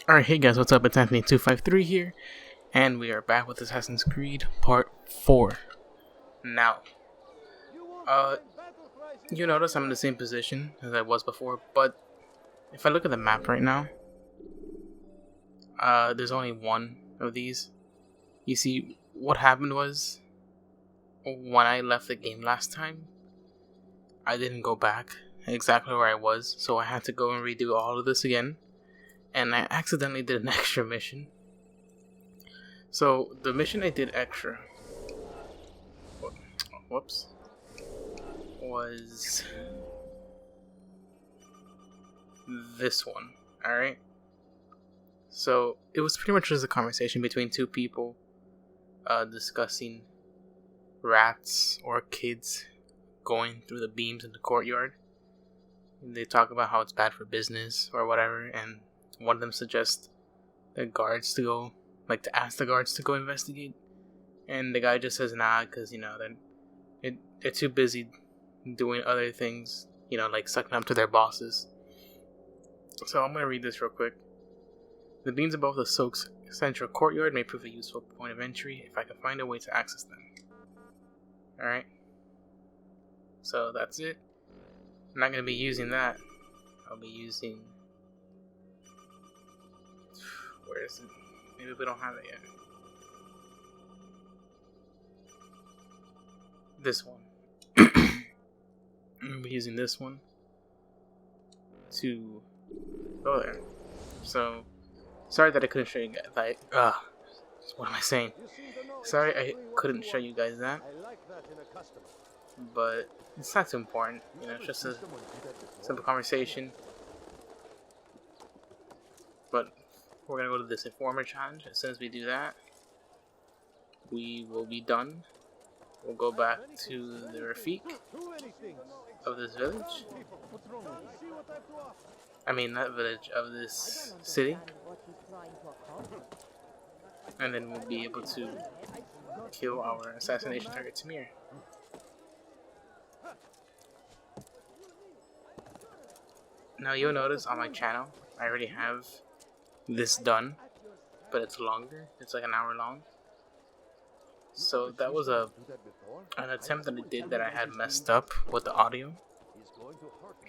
Alright, hey guys, what's up? It's Anthony253 here, and we are back with Assassin's Creed Part 4. Now, you notice I'm in the same position as I was before, but if I look at the map right now, there's only one of these. You see, what happened was, when I left the game last time, I didn't go back exactly where I was, so I had to go and redo all of this again, and I accidentally did an extra mission. So, the mission I did extra, whoops, was this one, alright? So, it was pretty much just a conversation between two people discussing rats or kids going through the beams in the courtyard. They talk about how it's bad for business or whatever, and one of them suggests the guards to go, like to ask the guards to go investigate. And the guy just says nah, because, they're too busy doing other things, like sucking up to their bosses. So I'm going to read this real quick. The beams above the Soak's central courtyard may prove a useful point of entry if I can find a way to access them. Alright. So that's it. I'm not going to be using that. I'll be using... Where is it? Maybe we don't have it yet. This one. I'm going to be using this one to go there. So, sorry that I couldn't show you guys. What am I saying? Sorry I couldn't show you guys that. But it's not too important. It's just a simple conversation. But we're going to go to this Informer Challenge. As soon as we do that, we will be done. We'll go back to the Rafik of this village. I mean, not village, of this city. And then we'll be able to kill our assassination target, Tamir. Now you'll notice on my channel, I already have this done, but it's longer. It's like an hour long. So that was an attempt that I did that I had messed up with the audio.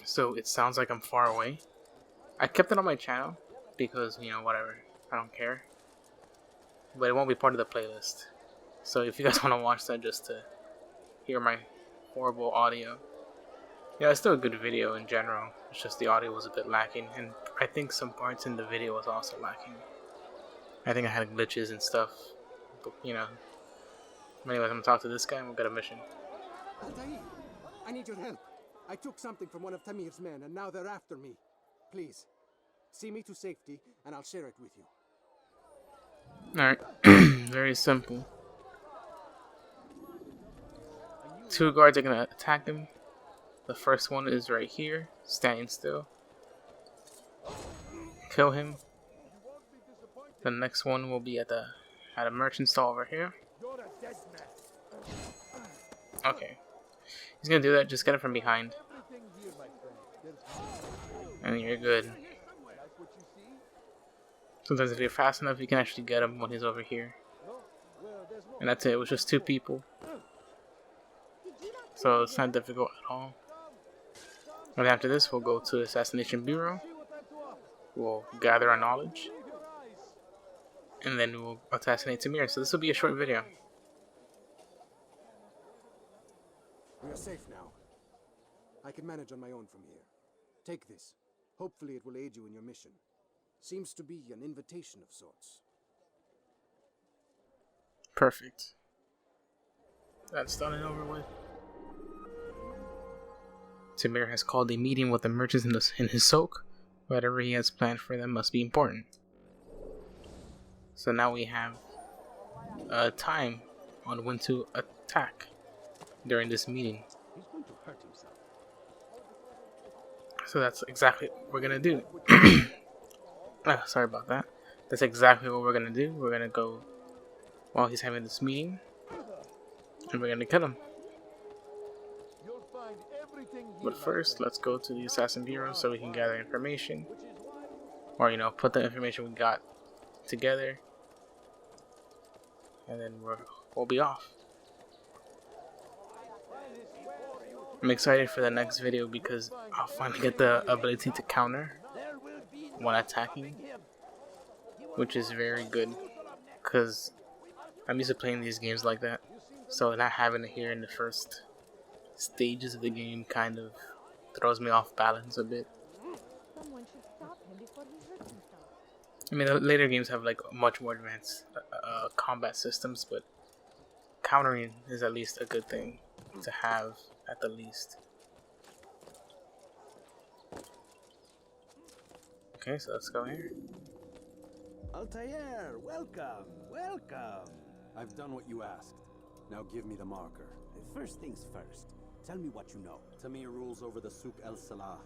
So it sounds like I'm far away. I kept it on my channel because, whatever. I don't care. But it won't be part of the playlist. So if you guys want to watch that just to hear my horrible audio. Yeah, it's still a good video in general. It's just the audio was a bit lacking. And I think some parts in the video was also lacking. I think I had glitches and stuff. But, anyways, I'm going to talk to this guy and we'll get a mission. Altair, I need your help. I took something from one of Tamir's men and now they're after me. Please, see me to safety and I'll share it with you. Alright, very simple. Two guards are going to attack him. The first one is right here, standing still. Kill him. The next one will be at a merchant stall over here. Okay. He's gonna do that, just get it from behind. And you're good. Sometimes if you're fast enough, you can actually get him when he's over here. And that's it, it was just two people. So it's not difficult at all. And after this, we'll go to the Assassination Bureau. We'll gather our knowledge. And then we'll assassinate Tamir. So this will be a short video. We are safe now. I can manage on my own from here. Take this. Hopefully it will aid you in your mission. Seems to be an invitation of sorts. Perfect. That's done and over with. Tamir has called a meeting with the merchants in his soak. Whatever he has planned for them must be important. So now we have time on when to attack during this meeting. He's going to hurt himself. So that's exactly what we're gonna do. Sorry about that. That's exactly what we're gonna do. We're gonna go while he's having this meeting, and we're gonna kill him. But first, let's go to the Assassin Bureau so we can gather information. or put the information we got together, and then we'll be off. I'm excited for the next video because I'll finally get the ability to counter when attacking, which is very good because I'm used to playing these games like that, so not having it here in the first stages of the game kind of throws me off balance a bit. I mean, the later games have like much more advanced combat systems, but countering is at least a good thing to have at the least. Okay, so let's go here. Altair, welcome, welcome. I've done what you asked. Now give me the marker. First things first. Tell me what you know. Tamir rules over the Souk El Salah.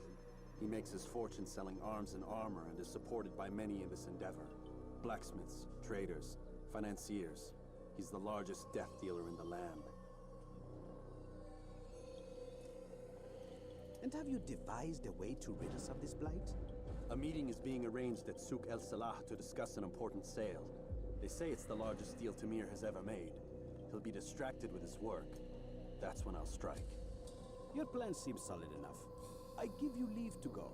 He makes his fortune selling arms and armor and is supported by many in this endeavor. Blacksmiths, traders, financiers. He's the largest death dealer in the land. And have you devised a way to rid us of this blight? A meeting is being arranged at Souk El Salah to discuss an important sale. They say it's the largest deal Tamir has ever made. He'll be distracted with his work. That's when I'll strike. Your plan seems solid enough. I give you leave to go.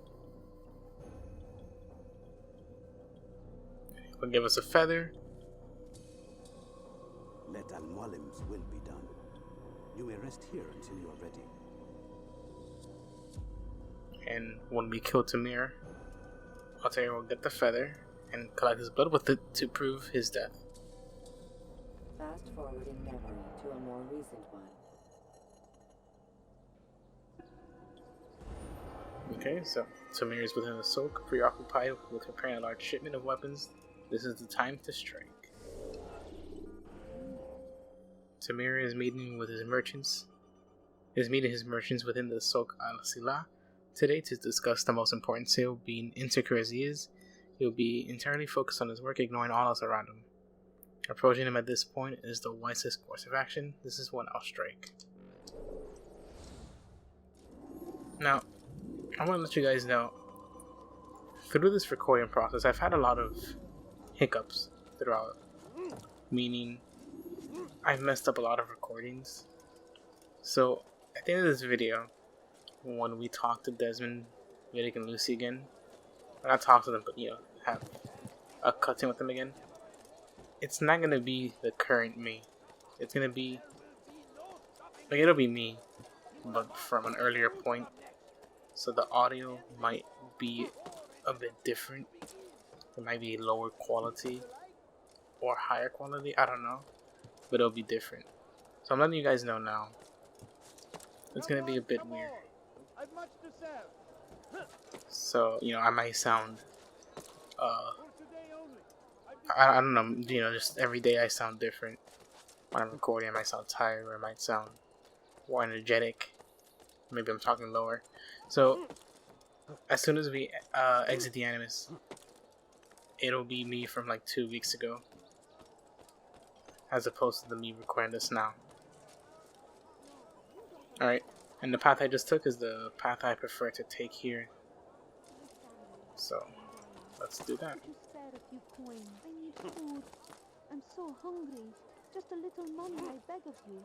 He'll give us a feather. Let Al-Mualim's will be done. You may rest here until you are ready. And when we kill Tamir, Altair will get the feather and collect his blood with it to prove his death. Fast forwarding memory to a more recent one. Okay, so Tamir is within the soak, preoccupied with preparing a large shipment of weapons. This is the time to strike. Tamir is meeting his merchants within the Souk al-Sila today to discuss the most important sale. Being insecure as he is, he'll be entirely focused on his work, ignoring all else around him. Approaching him at this point is the wisest course of action. This is when I'll strike. Now, I want to let you guys know, through this recording process, I've had a lot of hiccups throughout. Meaning, I've messed up a lot of recordings. So, at the end of this video, when we talk to Desmond, Vidic, and Lucy again, not talk to them, but have a cutscene with them again, it's not gonna be the current me. It's gonna be it'll be me, but from an earlier point. So the audio might be a bit different. It might be lower quality or higher quality. I don't know, but it'll be different. So I'm letting you guys know now. It's gonna be a bit weird. So I might sound I don't know, just every day I sound different. When I'm recording, I might sound tired, or I might sound more energetic. Maybe I'm talking lower. So, as soon as we exit the Animus, it'll be me from like 2 weeks ago, as opposed to the me recording this now. Alright, and the path I just took is the path I prefer to take here. So, let's do that. Could you spare a few coins? I need food. I'm so hungry. Just a little money, I beg of you.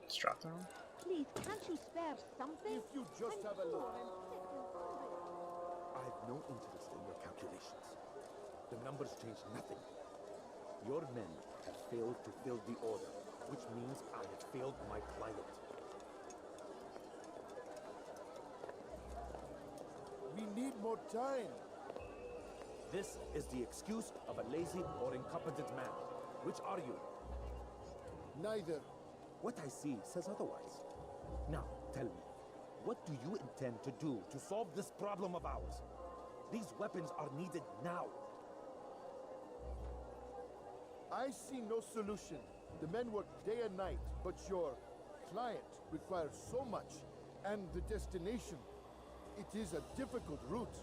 Let's drop down. Please, can't you spare something? If you just have a look. I have no interest in your calculations. The numbers change nothing. Your men have failed to fill the order, which means I have failed my client. We need more time. This is the excuse of a lazy or incompetent man. Which are you? Neither. What I see says otherwise. Now, tell me, what do you intend to do to solve this problem of ours? These weapons are needed now. I see no solution. The men work day and night, but your client requires so much, and the destination, it is a difficult route.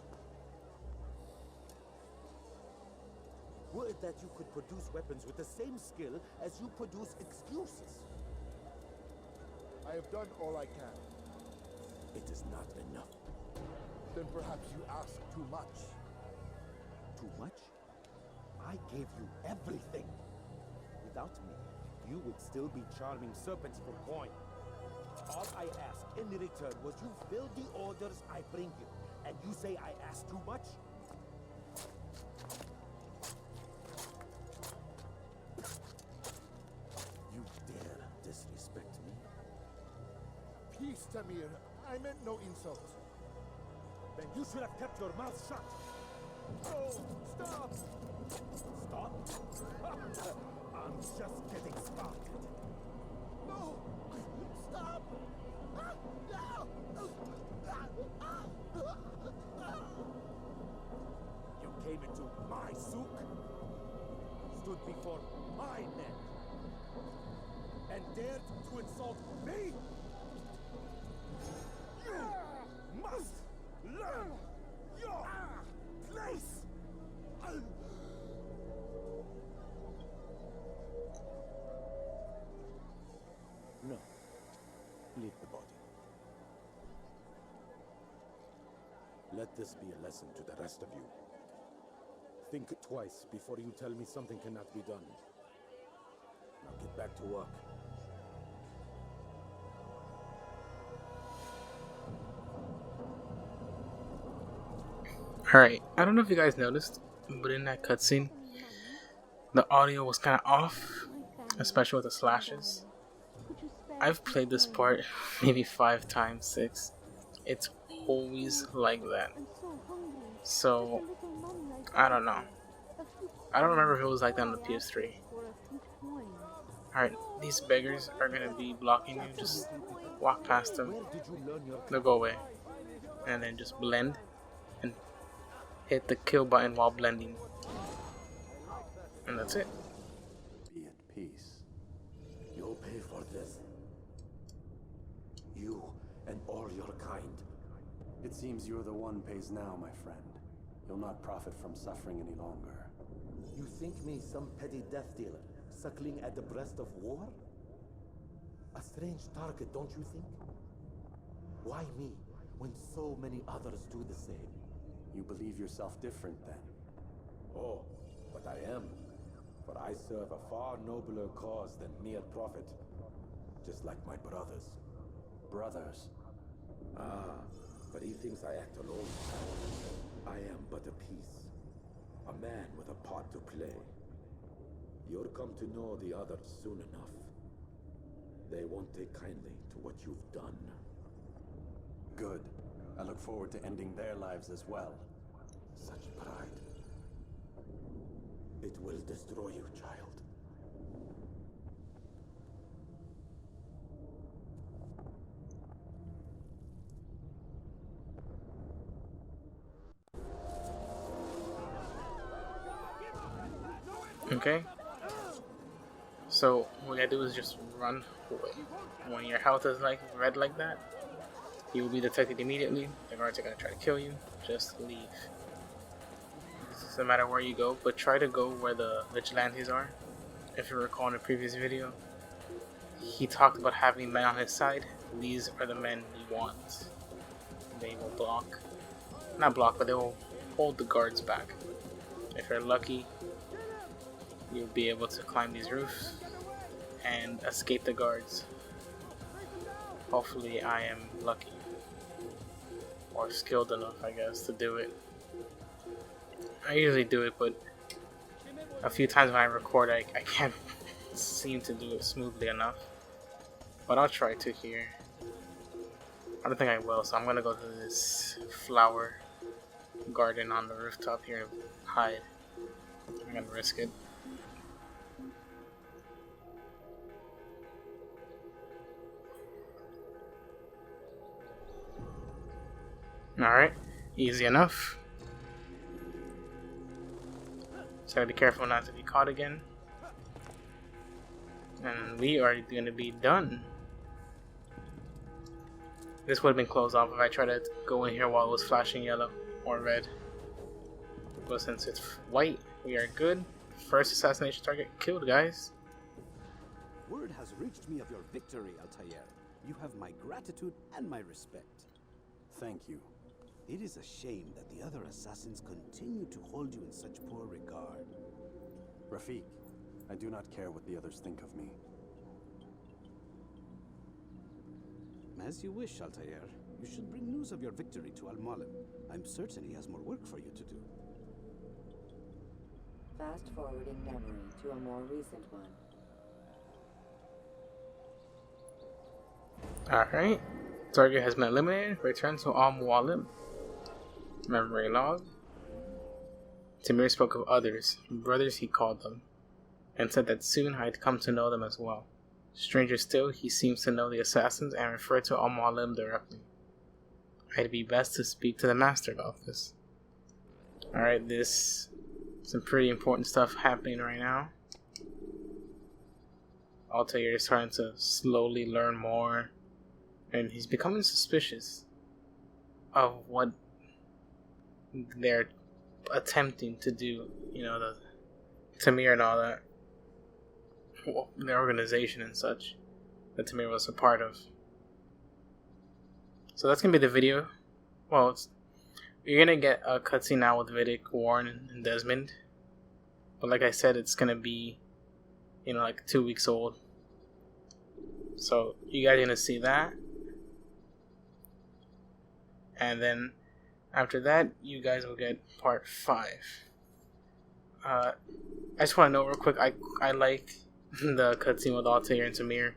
Were it that you could produce weapons with the same skill as you produce excuses? I have done all I can. It is not enough. then perhaps you ask too much. Too much? I gave you everything. Without me, you would still be charming serpents for coin. All I ask in return was you fill the orders I bring you. And you say I ask too much? You dare disrespect me? Peace, Tamir. I meant no insult. Then you should have kept your mouth shut. Oh, stop! Stop? I'm just getting started. No! Stop! Ah, no! You came into my souk, stood before my men, and dared to insult me? You must learn your place! No. Leave the body. Let this be a lesson to the rest of you. Think twice before you tell me something cannot be done. Now get back to work. Alright, I don't know if you guys noticed, but in that cutscene, the audio was kind of off, especially with the slashes. I've played this part maybe 5 times, 6. It's always like that. So, I don't know. I don't remember if it was like that on the PS3. Alright, these beggars are gonna be blocking you. Just walk past them. They'll go away. And then just blend. And hit the kill button while blending. And that's it. Be at peace. You'll pay for this. You and all your kind. It seems you're the one pays now, my friend. You'll not profit from suffering any longer. You think me some petty death dealer, suckling at the breast of war? A strange target, don't you think? Why me, when so many others do the same? You believe yourself different then? Oh, but I am. For I serve a far nobler cause than mere profit. Just like my brothers. Brothers. Ah, but he thinks I act alone. I am but a piece. A man with a part to play. You'll come to know the others soon enough. They won't take kindly to what you've done. Good. I look forward to ending their lives as well. Such pride. It will destroy you, child. Okay? So, what you gotta do is just run away. When your health is like red like that, you will be detected immediately. The guards are gonna try to kill you. Just leave. It doesn't matter where you go, but try to go where the vigilantes are. If you recall in the previous video, he talked about having men on his side. These are the men he wants. They will block. Not block, but they will hold the guards back. If you're lucky, you'll be able to climb these roofs and escape the guards. Hopefully I am lucky. Or skilled enough, I guess, to do it. I usually do it, but a few times when I record, I can't seem to do it smoothly enough. But I'll try to here. I don't think I will, so I'm gonna go to this flower garden on the rooftop here and hide. I'm gonna risk it. Alright, easy enough. So gotta be careful not to be caught again. And we are gonna be done. This would have been closed off if I tried to go in here while it was flashing yellow or red. But since it's white, we are good. First assassination target killed, guys. Word has reached me of your victory, Altair. You have my gratitude and my respect. Thank you. It is a shame that the other assassins continue to hold you in such poor regard. Rafiq, I do not care what the others think of me. As you wish, Altair. You should bring news of your victory to Al-Mualim. I'm certain he has more work for you to do. Fast forwarding memory to a more recent one. Alright. Target has been eliminated. Return to Al-Mualim. Memory log. Tamir spoke of others, brothers he called them, and said that soon I'd come to know them as well. Stranger still, he seems to know the assassins and referred to Al-Mualim directly. It'd be best to speak to the master about this. Alright, this some pretty important stuff happening right now. Altair is starting to slowly learn more, and he's becoming suspicious of what they're attempting to do. You know, the Tamir and all that. Well, the organization and such that Tamir was a part of. So that's gonna be the video. Well, you're gonna get a cutscene now with Vidic, Warren, and Desmond. But like I said, it's gonna be, you know, like 2 weeks old. So you guys are gonna see that. And then after that, you guys will get part 5. I just want to know real quick, I like the cutscene with Altair and Tamir.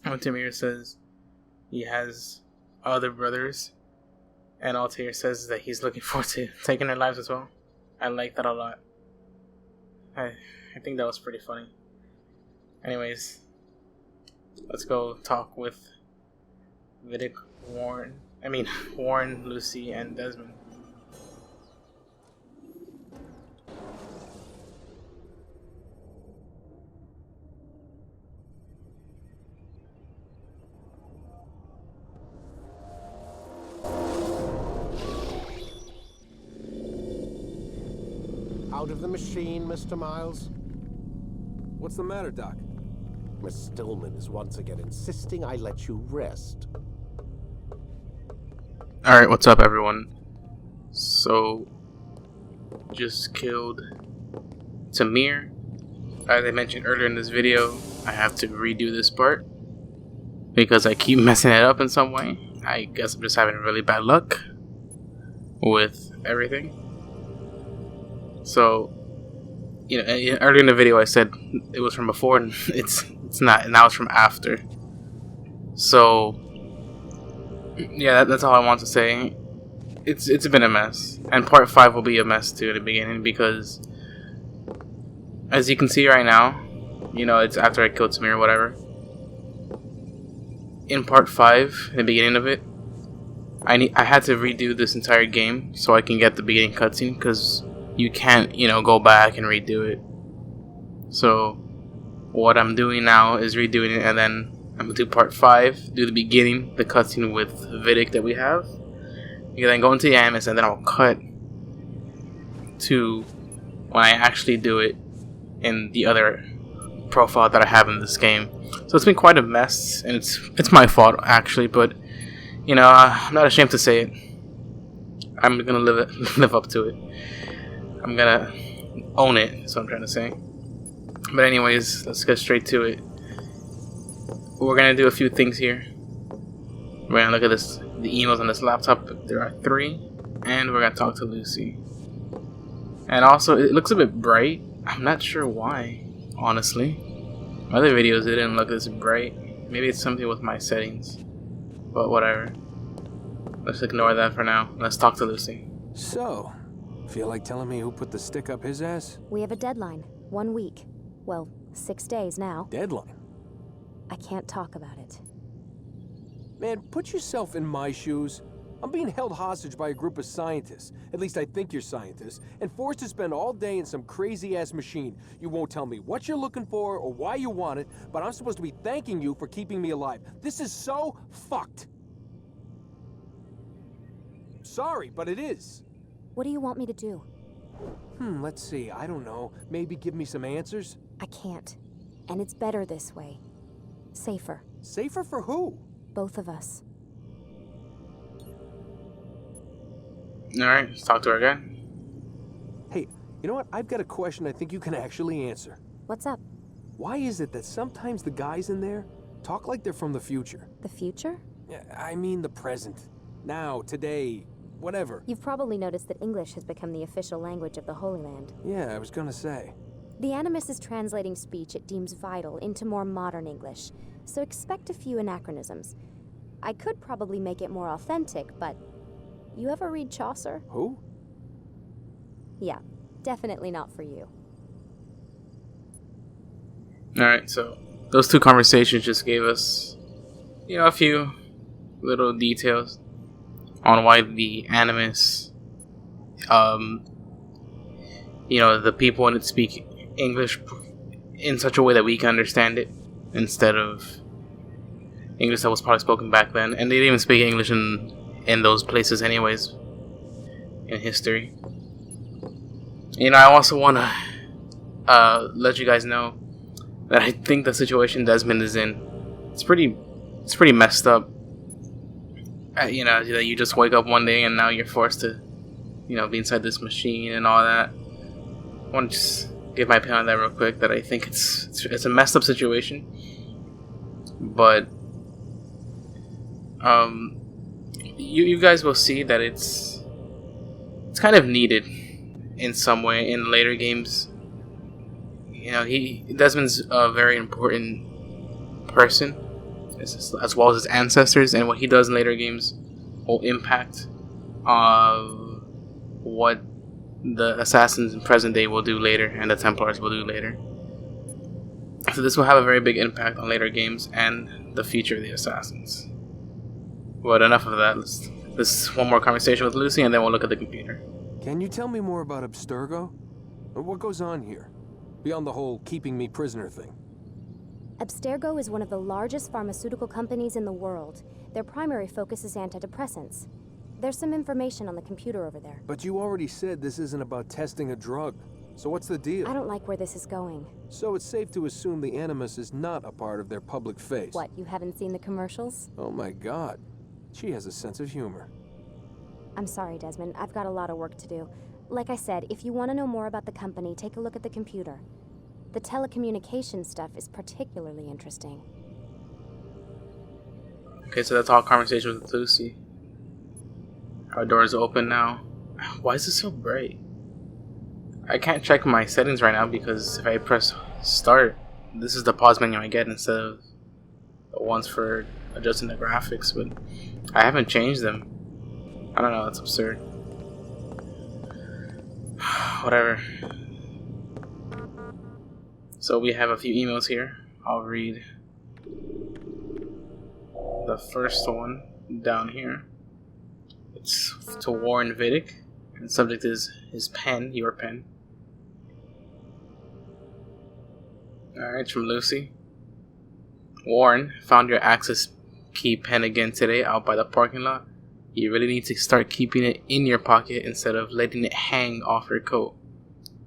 When Tamir says he has other brothers, and Altair says that he's looking forward to taking their lives as well. I like that a lot. I think that was pretty funny. Anyways, let's go talk with Vidic, Warren, Lucy, and Desmond. Out of the machine, Mr. Miles? What's the matter, Doc? Miss Stillman is once again insisting I let you rest. Alright, what's up, everyone? So, just killed Tamir. As I mentioned earlier in this video, I have to redo this part because I keep messing it up in some way. I guess I'm just having really bad luck with everything. So, you know, earlier in the video I said it was from before, and it's not. Now it's from after. So, yeah, that's all I want to say. It's been a mess, and part 5 will be a mess too in the beginning because, as you can see right now, you know, it's after I killed Tamir or whatever. In part 5, in the beginning of it, I had to redo this entire game so I can get the beginning cutscene because you can't, you know, go back and redo it. So what I'm doing now is redoing it, and then I'm gonna do part 5, do the beginning, the cutscene with Vidic that we have. You then go into the animus, and then I'll cut to when I actually do it in the other profile that I have in this game. So it's been quite a mess, and it's my fault actually, but you know, I'm not ashamed to say it. I'm gonna live up to it. I'm gonna own it, that's what I'm trying to say. But anyways, let's get straight to it. We're gonna do a few things here. We're gonna look at the emails on this laptop. There are 3, and we're gonna talk to Lucy. And also, it looks a bit bright. I'm not sure why, honestly. Other videos it didn't look this bright. Maybe it's something with my settings, but whatever. Let's ignore that for now. Let's talk to Lucy. So, feel like telling me who put the stick up his ass? We have a deadline. 1 week. Well, 6 days now. Deadline? I can't talk about it. Man, put yourself in my shoes. I'm being held hostage by a group of scientists, at least I think you're scientists, and forced to spend all day in some crazy-ass machine. You won't tell me what you're looking for or why you want it, but I'm supposed to be thanking you for keeping me alive. This is so fucked. Sorry, but it is. What do you want me to do? Let's see, I don't know. Maybe give me some answers? I can't. And it's better this way. Safer. Safer for who? Both of us. Alright, let's talk to her again. Hey, you know what? I've got a question I think you can actually answer. What's up? Why is it that sometimes the guys in there talk like they're from the future? The future? Yeah, I mean the present. Now, today, whatever. You've probably noticed that English has become the official language of the Holy Land. Yeah, I was gonna say. The Animus is translating speech it deems vital into more modern English, so expect a few anachronisms. I could probably make it more authentic, but... You ever read Chaucer? Who? Yeah, definitely not for you. Alright, so those two conversations just gave us, a few little details on why the Animus, the people in it speak English in such a way that we can understand it instead of English that was probably spoken back then. And they didn't even speak English in those places anyways in history. I also want to let you guys know that I think the situation Desmond is in, it's pretty messed up. That you just wake up one day and now you're forced to, be inside this machine and all that. I want to just give my opinion on that real quick. That I think it's a messed up situation, but you guys will see that it's kind of needed in some way in later games. Desmond's a very important person, as well as his ancestors, and what he does in later games will impact what the assassins in present day will do later and the Templars will do later. So this will have a very big impact on later games and the future of the assassins. But enough of that. Let's one more conversation with Lucy and then we'll look at the computer. Can you tell me more about Abstergo? What goes on here? Beyond the whole keeping me prisoner thing. Abstergo is one of the largest pharmaceutical companies in the world. Their primary focus is antidepressants. There's some information on the computer over there. But you already said this isn't about testing a drug. So what's the deal? I don't like where this is going. So it's safe to assume the Animus is not a part of their public face. What, you haven't seen the commercials? Oh my god. She has a sense of humor. I'm sorry, Desmond. I've got a lot of work to do. Like I said, if you want to know more about the company, take a look at the computer. The telecommunications stuff is particularly interesting. Okay, so that's all conversation with Lucy. Our door's open now. Why is it so bright? I can't check my settings right now because if I press start, this is the pause menu I get instead of the ones for adjusting the graphics, but I haven't changed them. I don't know, that's absurd. Whatever. So we have a few emails here. I'll read the first one down here. It's to Warren Vidic, and the subject is his pen, your pen. Alright, it's from Lucy. Warren, found your access key pen again today out by the parking lot. You really need to start keeping it in your pocket instead of letting it hang off your coat.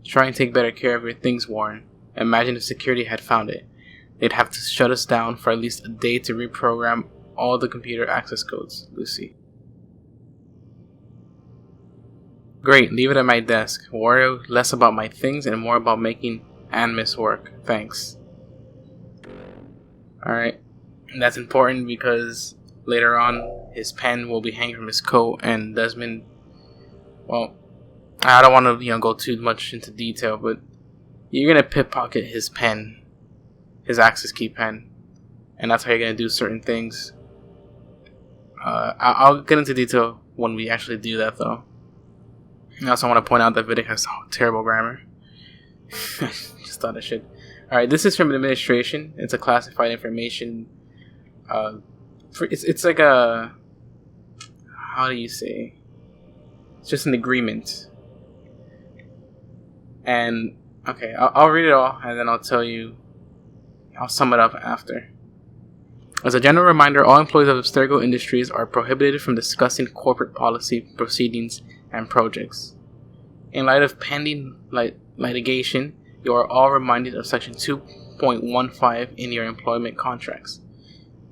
Try and take better care of your things, Warren. Imagine if security had found it. They'd have to shut us down for at least a day to reprogram all the computer access codes, Lucy. Great, leave it at my desk. Worry less about my things and more about making Animus work. Thanks. Alright, that's important because later on his pen will be hanging from his coat, and Desmond, well, I don't want to go too much into detail, but you're going to pickpocket his pen, his access key pen, and that's how you're going to do certain things. I'll get into detail when we actually do that, though. I also want to point out that Vidic has terrible grammar. Just thought I should. Alright, this is from administration. It's a classified information. It's like a... How do you say? It's just an agreement. And, okay, I'll read it all, and then I'll tell you... I'll sum it up after. As a general reminder, all employees of Abstergo Industries are prohibited from discussing corporate policy, proceedings, and projects. In light of pending litigation, you are all reminded of Section 2.15 in your employment contracts.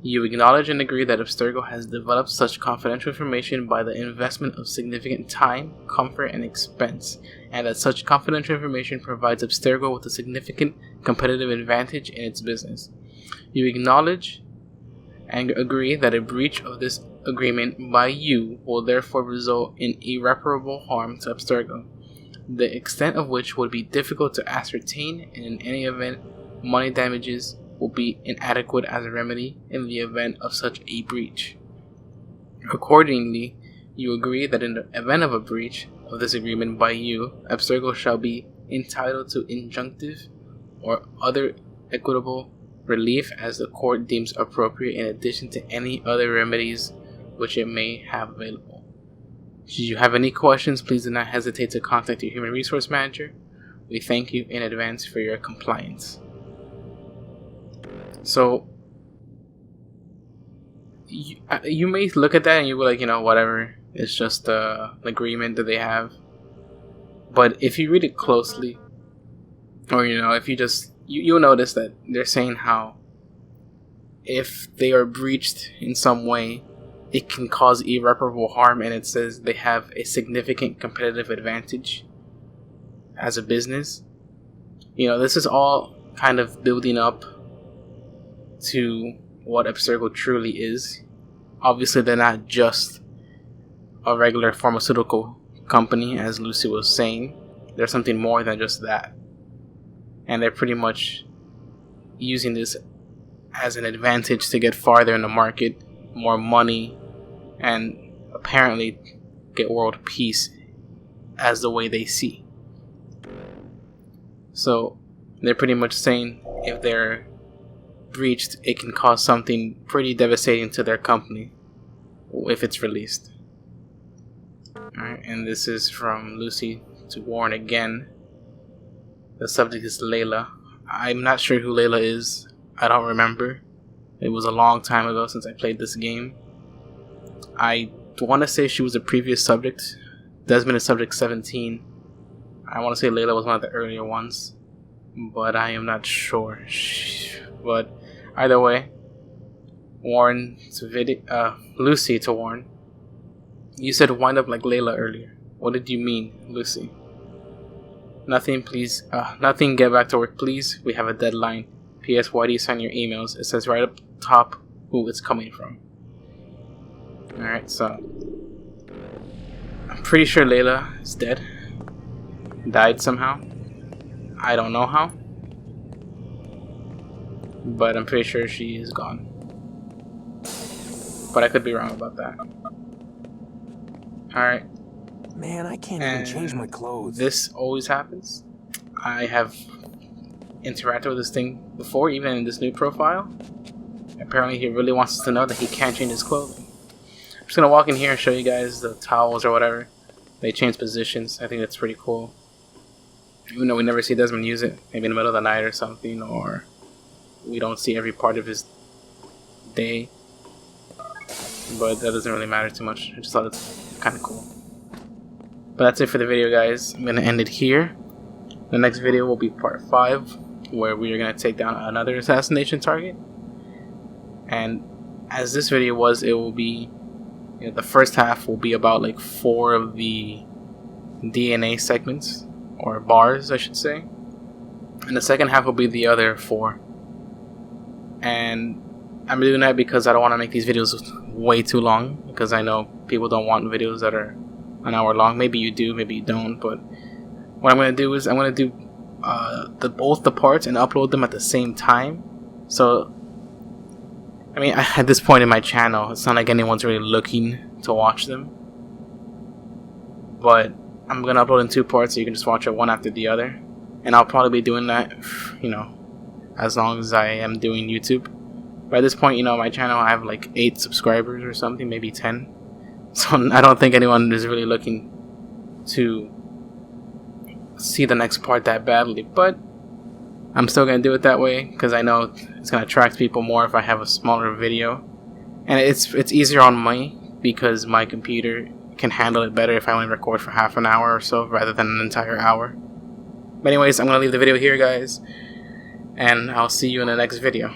You acknowledge and agree that Abstergo has developed such confidential information by the investment of significant time, comfort, and expense, and that such confidential information provides Abstergo with a significant competitive advantage in its business. You acknowledge and agree that a breach of this agreement by you will therefore result in irreparable harm to Abstergo, the extent of which would be difficult to ascertain, and in any event, money damages will be inadequate as a remedy in the event of such a breach. Accordingly, you agree that in the event of a breach of this agreement by you, Abstergo shall be entitled to injunctive or other equitable relief as the court deems appropriate, in addition to any other remedies which it may have available. Should you have any questions, please do not hesitate to contact your human resource manager. We thank you in advance for your compliance. So, you may look at that and you'll be like, whatever, it's just an agreement that they have. But if you read it closely, or if you just, you'll notice that they're saying how if they are breached in some way, it can cause irreparable harm, and it says they have a significant competitive advantage as a business. This is all kind of building up to what Abstergo truly is. Obviously, they're not just a regular pharmaceutical company, as Lucy was saying. They're something more than just that. And they're pretty much using this as an advantage to get farther in the market, more money, and apparently get world peace as the way they see. So they're pretty much saying if they're breached, it can cause something pretty devastating to their company if it's released. Alright, and this is from Lucy to Warren again. The subject is Layla. I'm not sure who Layla is. I don't remember. It was a long time ago since I played this game. I want to say she was a previous subject. Desmond is subject 17. I want to say Layla was one of the earlier ones, but I am not sure. But either way, Warren to Lucy to Warren. You said wind up like Layla earlier. What did you mean, Lucy? Nothing, please. Nothing, get back to work, please. We have a deadline. P.S. Why do you sign your emails? It says right up top who it's coming from. Alright, so I'm pretty sure Layla is dead. Died somehow. I don't know how, but I'm pretty sure she is gone. But I could be wrong about that. Alright. Man, I can't even change my clothes. This always happens. I have interacted with this thing before, even in this new profile. Apparently he really wants us to know that he can't change his clothing. I'm just gonna walk in here and show you guys the towels or whatever. They change positions. I think that's pretty cool. Even though we never see Desmond use it, maybe in the middle of the night or something, or we don't see every part of his day. But that doesn't really matter too much. I just thought it's kind of cool. But that's it for the video, guys. I'm gonna end it here. The next video will be part 5, where we are gonna take down another assassination target. And as this video was, it will be, the first half will be about like 4 of the DNA segments, or bars I should say, and the second half will be the other 4. And I'm doing that because I don't want to make these videos way too long, because I know people don't want videos that are an hour long. Maybe you do, maybe you don't, but what I'm going to do is I'm going to do both the parts and upload them at the same time. So I mean, at this point in my channel, it's not like anyone's really looking to watch them, but I'm going to upload in 2 parts so you can just watch it one after the other. And I'll probably be doing that, as long as I am doing YouTube. By this point, my channel, I have like 8 subscribers or something, maybe 10. So I don't think anyone is really looking to see the next part that badly. But I'm still going to do it that way, because I know it's going to attract people more if I have a smaller video. And it's easier on me, because my computer can handle it better if I only record for half an hour or so, rather than an entire hour. But anyways, I'm going to leave the video here, guys. And I'll see you in the next video.